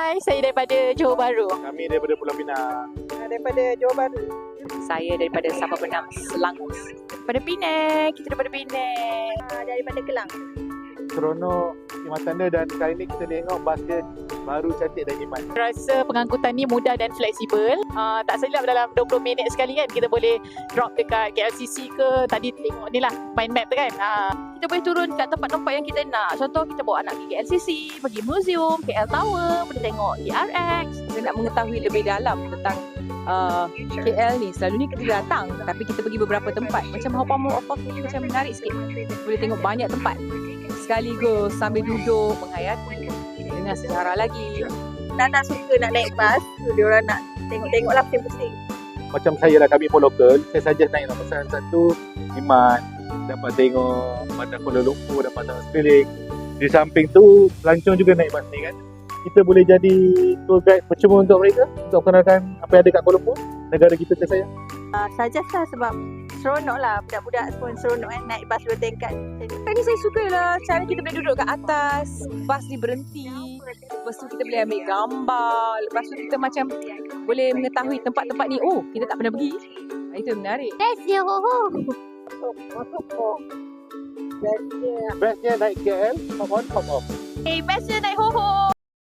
Hai, saya daripada Johor Bahru. Kami daripada Pulau Pinang. Daripada Johor Bahru. Saya daripada Sabah Benam, Selangor. Daripada Penang, kita daripada Penang. Daripada Kelang. Seronok khidmatan dia, dan kali ni kita tengok bas dia baru, cantik dan jimat. Rasa pengangkutan ni mudah dan fleksibel. Tak silap dalam 20 minit sekali kan kita boleh drop dekat KLCC ke. Tadi tengok ni lah main map tu kan. Kita boleh turun kat tempat-tempat yang kita nak. Contoh kita bawa anak pergi KLCC, pergi museum, KL Tower, boleh tengok TRX. Kita nak mengetahui lebih dalam tentang KL ni. Selalu ni kita datang, tapi kita pergi beberapa tempat. Macam Haupamo Off ni macam menarik sikit. Boleh tengok banyak tempat sekaligus sambil duduk menghayati dengan sejarah lagi. Tak suka nak naik bas, so diorang nak tengok-tengok lah pusing-pusing. Macam saya lah, kami pun lokal, saya saja naik pasal satu jimat, dapat tengok Bandar Kuala Lumpur, dapat tengok sekeliling. Di samping tu pelancong juga naik bas ni kan. Kita boleh jadi tour guide percuma untuk mereka, untuk kenalkan apa yang ada kat Kuala Lumpur, negara kita tersayang. Suggest lah sebab seronok lah, budak-budak pun seronok kan naik bas dua tingkat. Tadi saya suka lah cara kita boleh duduk kat atas, bas ni berhenti, lepas tu kita boleh ambil gambar, lepas tu kita macam boleh mengetahui tempat-tempat ni, oh kita tak pernah pergi. Itu menarik. Bestnya Bestnya naik KL, hop on, hop off. Bestnya naik Ho Ho.